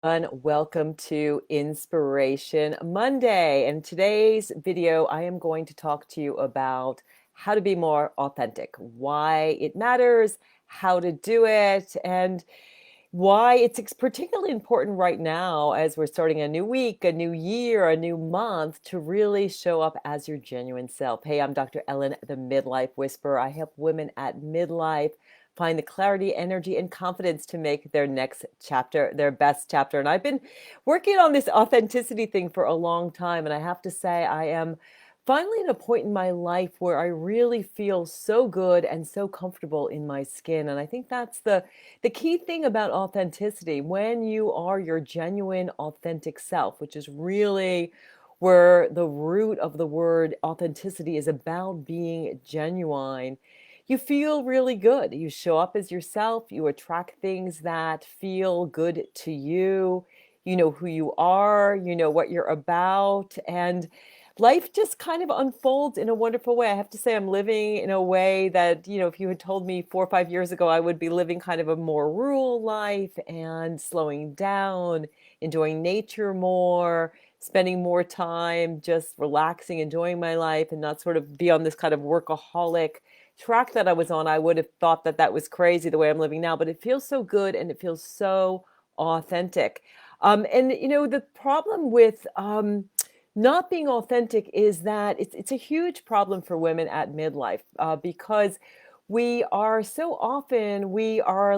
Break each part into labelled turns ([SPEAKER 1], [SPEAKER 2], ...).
[SPEAKER 1] Welcome to Inspiration Monday. In today's video, I am going to talk to you about how to be more authentic, why it matters, how to do it, and why it's particularly important right now as we're starting a new week, a new year, a new month to really show up as your genuine self. Hey, I'm Dr. Ellen, the Midlife Whisperer. I help women at midlife find the clarity, energy, and confidence to make their next chapter, their best chapter. And I've been working on this authenticity thing for a long time. And I have to say, I am finally at a point in my life where I really feel so good and so comfortable in my skin. And I think that's the key thing about authenticity. When you are your genuine, authentic self, which is really where the root of the word authenticity is about being genuine, you feel really good. You show up as yourself, you attract things that feel good to you. You know who you are, you know what you're about, and life just kind of unfolds in a wonderful way. I have to say, I'm living in a way that, if you had told me 4 or 5 years ago, I would be living kind of a more rural life and slowing down, enjoying nature more, spending more time just relaxing, enjoying my life, and not sort of be on this kind of workaholic track that I was on. I would have thought that that was crazy the way I'm living now, but it feels so good and it feels so authentic. And the problem with not being authentic is that it's a huge problem for women at midlife because we are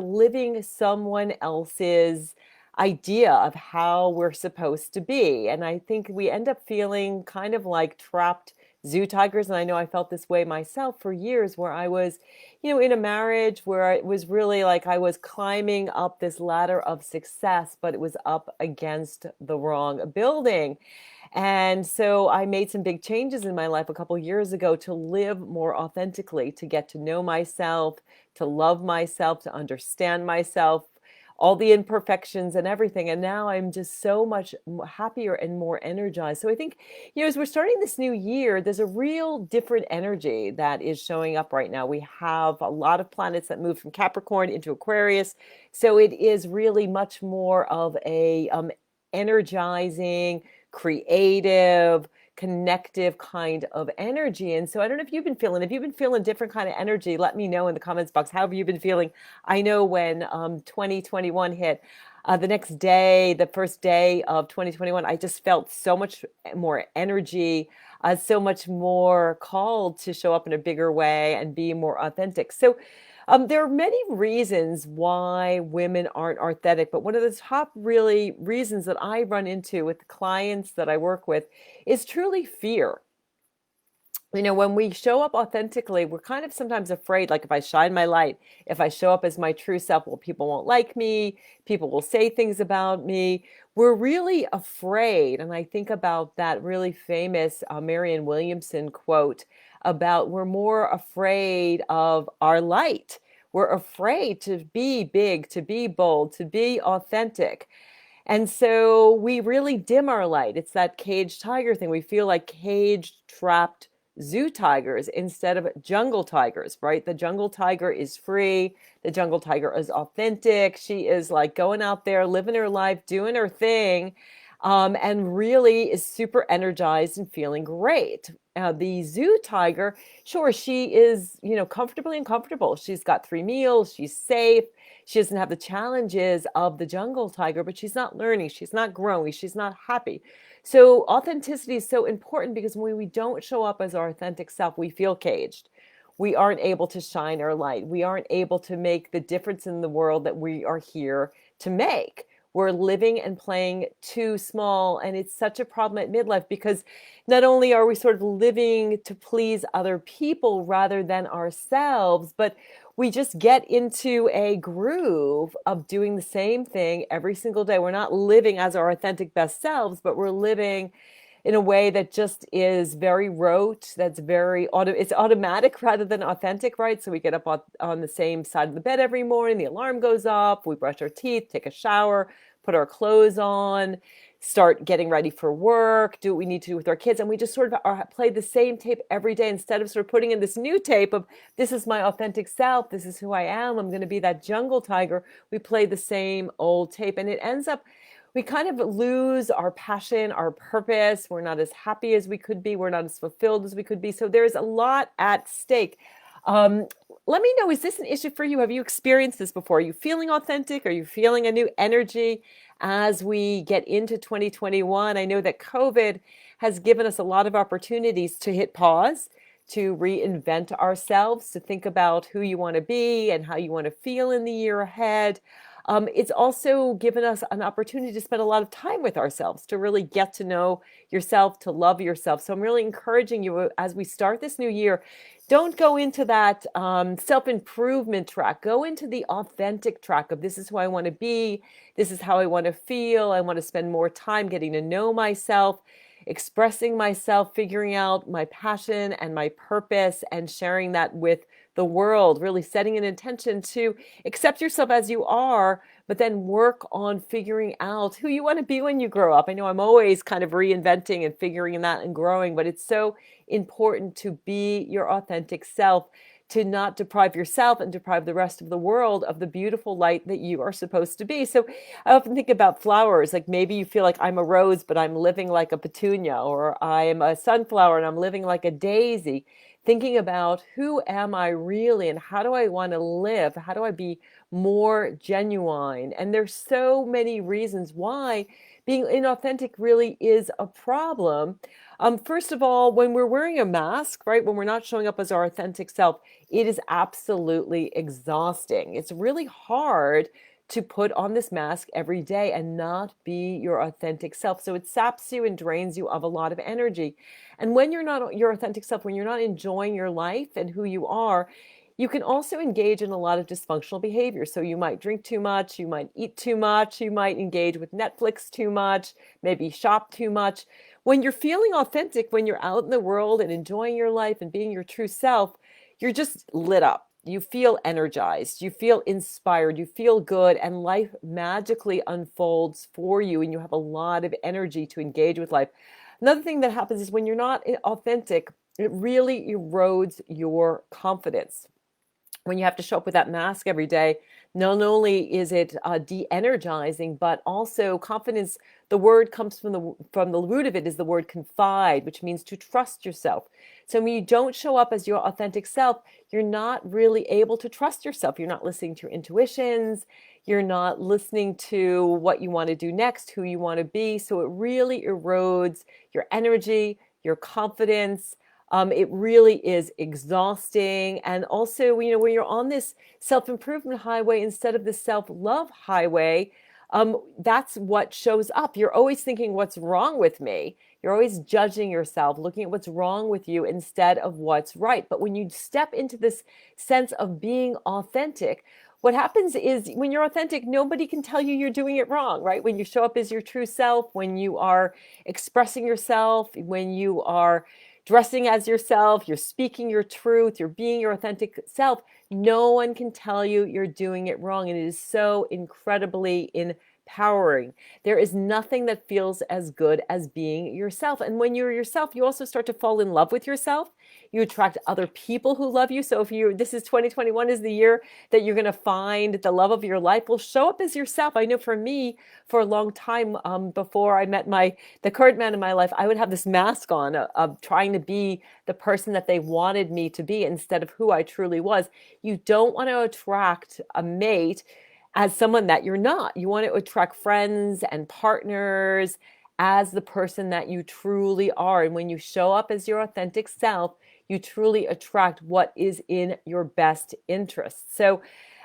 [SPEAKER 1] living someone else's idea of how we're supposed to be. And I think we end up feeling kind of like trapped zoo tigers. And I know I felt this way myself for years, where I was, in a marriage where it was really like I was climbing up this ladder of success, but it was up against the wrong building. And so I made some big changes in my life a couple years ago to live more authentically, to get to know myself, to love myself, to understand myself, all the imperfections and everything. And now I'm just so much happier and more energized. So I think, as we're starting this new year, there's a real different energy that is showing up right now. We have a lot of planets that move from Capricorn into Aquarius. So it is really much more of a energizing, creative, connective kind of energy. And so I don't know if you've been feeling different kind of energy, let me know in the comments box. How have you been feeling? I know when 2021 hit, the next day, the first day of 2021, I just felt so much more energy, so much more called to show up in a bigger way and be more authentic. So there are many reasons why women aren't authentic, but one of the top really reasons that I run into with the clients that I work with is truly fear. When we show up authentically, we're kind of sometimes afraid, like if I shine my light, if I show up as my true self, well, people won't like me, people will say things about me. We're really afraid. And I think about that really famous Marianne Williamson quote about we're more afraid of our light. We're afraid to be big, to be bold, to be authentic. And so we really dim our light. It's that caged tiger thing. We feel like caged, trapped zoo tigers instead of jungle tigers, right? The jungle tiger is free. The jungle tiger is authentic. She is like going out there, living her life, doing her thing, and really is super energized and feeling great. The zoo tiger, sure, she is, comfortably uncomfortable. She's got 3 meals. She's safe. She doesn't have the challenges of the jungle tiger, but she's not learning. She's not growing. She's not happy. So authenticity is so important because when we don't show up as our authentic self, we feel caged. We aren't able to shine our light. We aren't able to make the difference in the world that we are here to make. We're living and playing too small. And it's such a problem at midlife because not only are we sort of living to please other people rather than ourselves, but we just get into a groove of doing the same thing every single day. We're not living as our authentic best selves, but we're living in a way that just is very rote, that's it's automatic rather than authentic, right? So we get up on the same side of the bed every morning, the alarm goes off, we brush our teeth, take a shower, put our clothes on, start getting ready for work, do what we need to do with our kids. And we just sort of play the same tape every day instead of sort of putting in this new tape of this is my authentic self, this is who I am, I'm going to be that jungle tiger. We play the same old tape and it ends up we kind of lose our passion, our purpose. We're not as happy as we could be. We're not as fulfilled as we could be. So there's a lot at stake. Um, Let me know, is this an issue for you? Have you experienced this before? Are you feeling authentic? Are you feeling a new energy as we get into 2021? I know that COVID has given us a lot of opportunities to hit pause, to reinvent ourselves, to think about who you want to be and how you want to feel in the year ahead. It's also given us an opportunity to spend a lot of time with ourselves, to really get to know yourself, to love yourself. So I'm really encouraging you as we start this new year, don't go into that self-improvement track. Go into the authentic track of this is who I want to be. This is how I want to feel. I want to spend more time getting to know myself, expressing myself, figuring out my passion and my purpose, and sharing that with the world, really setting an intention to accept yourself as you are, but then work on figuring out who you want to be when you grow up. I know I'm always kind of reinventing and figuring that and growing, but it's so important to be your authentic self, to not deprive yourself and deprive the rest of the world of the beautiful light that you are supposed to be. So I often think about flowers, like maybe you feel like I'm a rose, but I'm living like a petunia, or I'm a sunflower and I'm living like a daisy. Thinking about who am I really and how do I want to live? How do I be more genuine? And there's so many reasons why being inauthentic really is a problem. First of all, when we're wearing a mask, right, when we're not showing up as our authentic self, it is absolutely exhausting. It's really hard to put on this mask every day and not be your authentic self. So it saps you and drains you of a lot of energy. And when you're not your authentic self, when you're not enjoying your life and who you are, you can also engage in a lot of dysfunctional behavior. So you might drink too much, you might eat too much, you might engage with Netflix too much, maybe shop too much. When you're feeling authentic, when you're out in the world and enjoying your life and being your true self, you're just lit up. You feel energized, you feel inspired, you feel good, and life magically unfolds for you, and you have a lot of energy to engage with life. Another thing that happens is when you're not authentic, it really erodes your confidence. When you have to show up with that mask every day, not only is it de-energizing, but also confidence. The word comes from the root of it is the word confide, which means to trust yourself. So when you don't show up as your authentic self, you're not really able to trust yourself. You're not listening to your intuitions. You're not listening to what you want to do next, who you want to be. So it really erodes your energy, your confidence. It really is exhausting. And also, when you're on this self-improvement highway instead of the self-love highway, that's what shows up. You're always thinking, what's wrong with me? You're always judging yourself, looking at what's wrong with you instead of what's right. But when you step into this sense of being authentic, what happens is when you're authentic, nobody can tell you you're doing it wrong, right? When you show up as your true self, when you are expressing yourself, when you are dressing as yourself, you're speaking your truth, you're being your authentic self, no one can tell you you're doing it wrong. And it is so incredibly empowering. There is nothing that feels as good as being yourself. And when you're yourself, you also start to fall in love with yourself. You attract other people who love you. So if this is 2021 is the year that you're going to find the love of your life, will show up as yourself. I know for me, for a long time, before I met the current man in my life, I would have this mask on of trying to be the person that they wanted me to be instead of who I truly was. You don't want to attract a mate as someone that you're not. You want to attract friends and partners as the person that you truly are. And when you show up as your authentic self, you truly attract what is in your best interest. So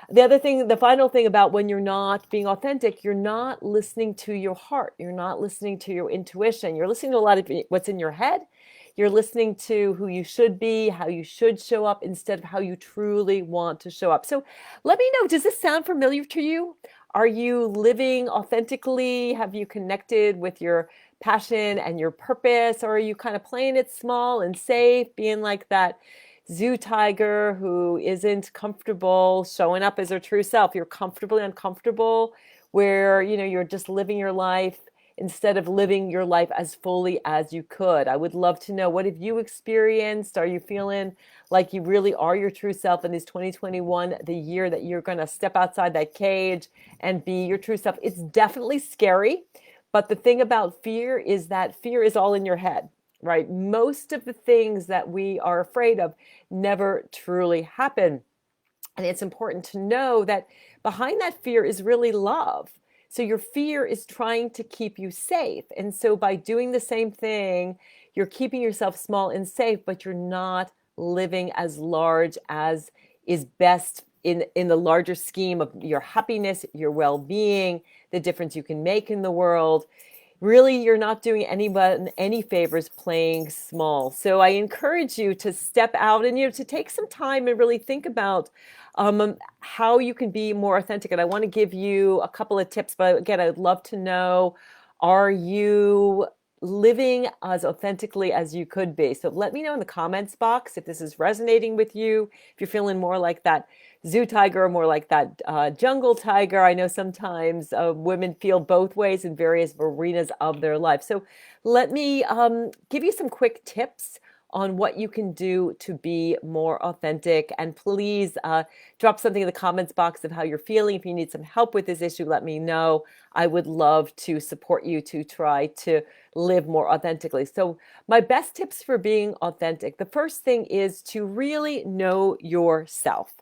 [SPEAKER 1] the final thing about when you're not being authentic, you're not listening to your heart. You're not listening to your intuition. You're listening to a lot of what's in your head. You're listening to who you should be, how you should show up instead of how you truly want to show up. So let me know, does this sound familiar to you? Are you living authentically? Have you connected with your passion and your purpose? Or are you kind of playing it small and safe, being like that zoo tiger who isn't comfortable showing up as her true self? You're comfortably uncomfortable where, you're just living your life instead of living your life as fully as you could. I would love to know, what have you experienced? Are you feeling like you really are your true self, and is 2021 the year that you're going to step outside that cage and be your true self? It's definitely scary, but the thing about fear is that fear is all in your head, right? Most of the things that we are afraid of never truly happen. And it's important to know that behind that fear is really love. So your fear is trying to keep you safe. And so by doing the same thing, you're keeping yourself small and safe, but you're not living as large as is best in the larger scheme of your happiness, your well-being, the difference you can make in the world. Really, you're not doing anyone any favors playing small. So I encourage you to step out and to take some time and really think about how you can be more authentic. And I want to give you a couple of tips, but again, I'd love to know, are you living as authentically as you could be? So let me know in the comments box if this is resonating with you, if you're feeling more like that zoo tiger or more like that jungle tiger. I know sometimes women feel both ways in various arenas of their life. So let me give you some quick tips on what you can do to be more authentic. And please drop something in the comments box of how you're feeling. If you need some help with this issue, let me know. I would love to support you to try to live more authentically. So my best tips for being authentic, the first thing is to really know yourself.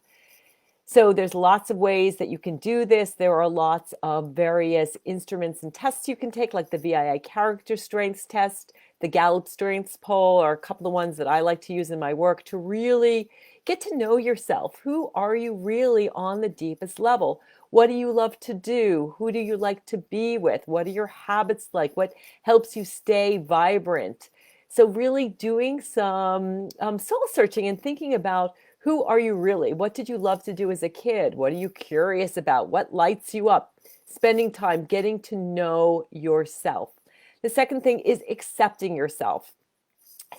[SPEAKER 1] So there's lots of ways that you can do this. There are lots of various instruments and tests you can take, like the VII character strengths test, the Gallup strengths poll, are a couple of ones that I like to use in my work to really get to know yourself. Who are you really on the deepest level? What do you love to do? Who do you like to be with? What are your habits like? What helps you stay vibrant? So really doing some soul searching and thinking about, who are you really? What did you love to do as a kid? What are you curious about? What lights you up? Spending time getting to know yourself. The second thing is accepting yourself.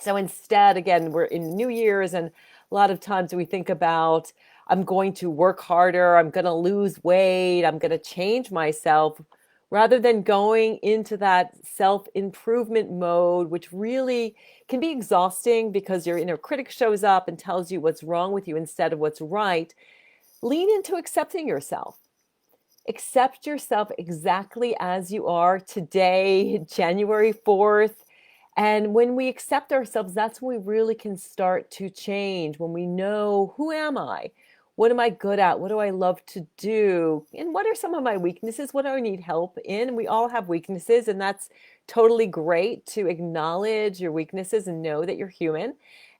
[SPEAKER 1] So instead, again, we're in New Year's, and a lot of times we think about, I'm going to work harder, I'm going to lose weight, I'm going to change myself, rather than going into that self-improvement mode, which really can be exhausting because your inner critic shows up and tells you what's wrong with you instead of what's right. Lean into accepting yourself. Accept yourself exactly as you are today, January 4th. And when we accept ourselves, that's when we really can start to change. When we know, who am I? What am I good at? What do I love to do? And what are some of my weaknesses? What do I need help in? And we all have weaknesses, and that's totally great to acknowledge your weaknesses and know that you're human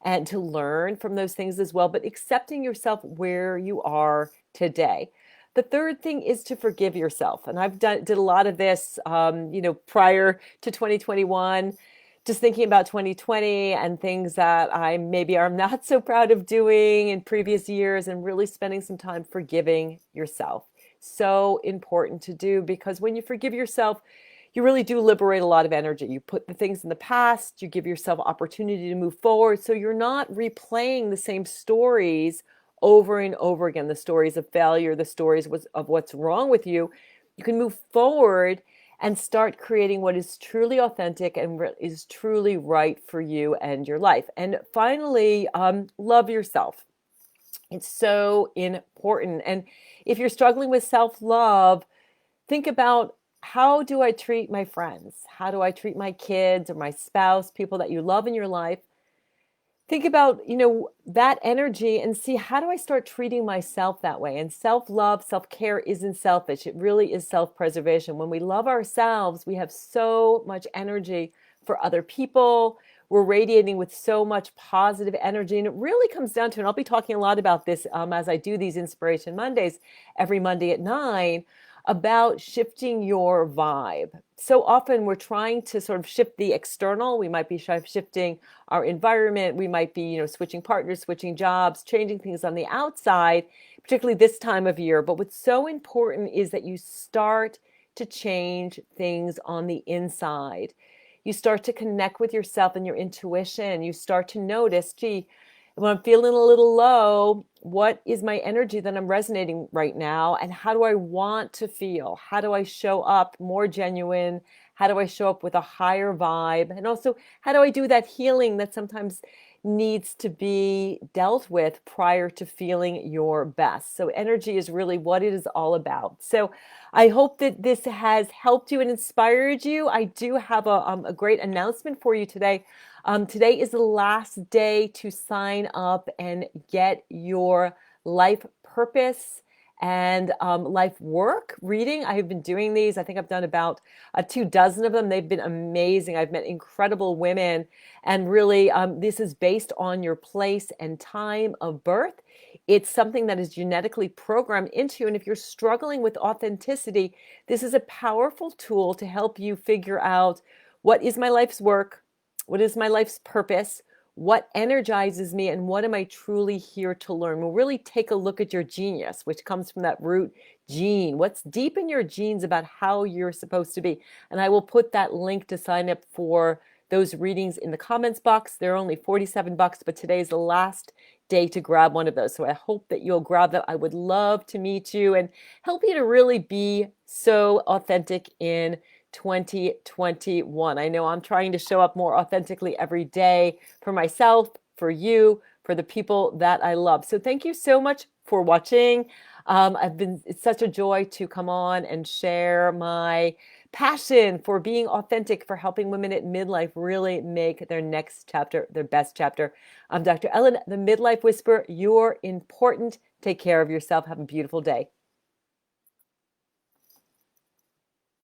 [SPEAKER 1] and to learn from those things as well. But accepting yourself where you are today. The third thing is to forgive yourself. And I've did a lot of this, prior to 2021, just thinking about 2020 and things that I maybe are not so proud of doing in previous years, and really spending some time forgiving yourself. So important to do, because when you forgive yourself, you really do liberate a lot of energy. You put the things in the past, you give yourself opportunity to move forward. So you're not replaying the same stories over and over again, the stories of failure, the stories of what's wrong with you. You can move forward and start creating what is truly authentic and is truly right for you and your life. And finally, love yourself. It's so important. And if you're struggling with self-love, think about, how do I treat my friends? How do I treat my kids or my spouse, people that you love in your life? Think about, that energy and see, how do I start treating myself that way? And self-love, self-care isn't selfish. It really is self-preservation. When we love ourselves, we have so much energy for other people. We're radiating with so much positive energy. And it really comes down to, and I'll be talking a lot about this as I do these Inspiration Mondays every Monday at 9, about shifting your vibe. So often we're trying to sort of shift the external. We might be shifting our environment. We might be, switching partners, switching jobs, changing things on the outside, particularly this time of year. But what's so important is that you start to change things on the inside. You start to connect with yourself and your intuition. You start to notice, gee, when I'm feeling a little low, what is my energy that I'm resonating right now? And how do I want to feel? How do I show up more genuine? How do I show up with a higher vibe? And also, how do I do that healing that sometimes needs to be dealt with prior to feeling your best? So, energy is really what it is all about. So, I hope that this has helped you and inspired you. I do have a great announcement for you today. Today is the last day to sign up and get your life purpose and life work reading. I have been doing these. I think I've done about 2 dozen of them. They've been amazing. I've met incredible women. And really, this is based on your place and time of birth. It's something that is genetically programmed into you. And if you're struggling with authenticity, this is a powerful tool to help you figure out what is my life's work, what is my life's purpose, what energizes me, and what am I truly here to learn. We'll really take a look at your genius, which comes from that root gene. What's deep in your genes about how you're supposed to be. And I will put that link to sign up for those readings in the comments box. They're only $47, but today is the last day to grab one of those. So I hope that you'll grab that. I would love to meet you and help you to really be so authentic in 2021. I know I'm trying to show up more authentically every day for myself, for you, for the people that I love. So thank you so much for watching. It's such a joy to come on and share my passion for being authentic, for helping women at midlife really make their next chapter their best chapter. I'm Dr. Ellen, the Midlife Whisperer. You're important. Take care of yourself. Have a beautiful day.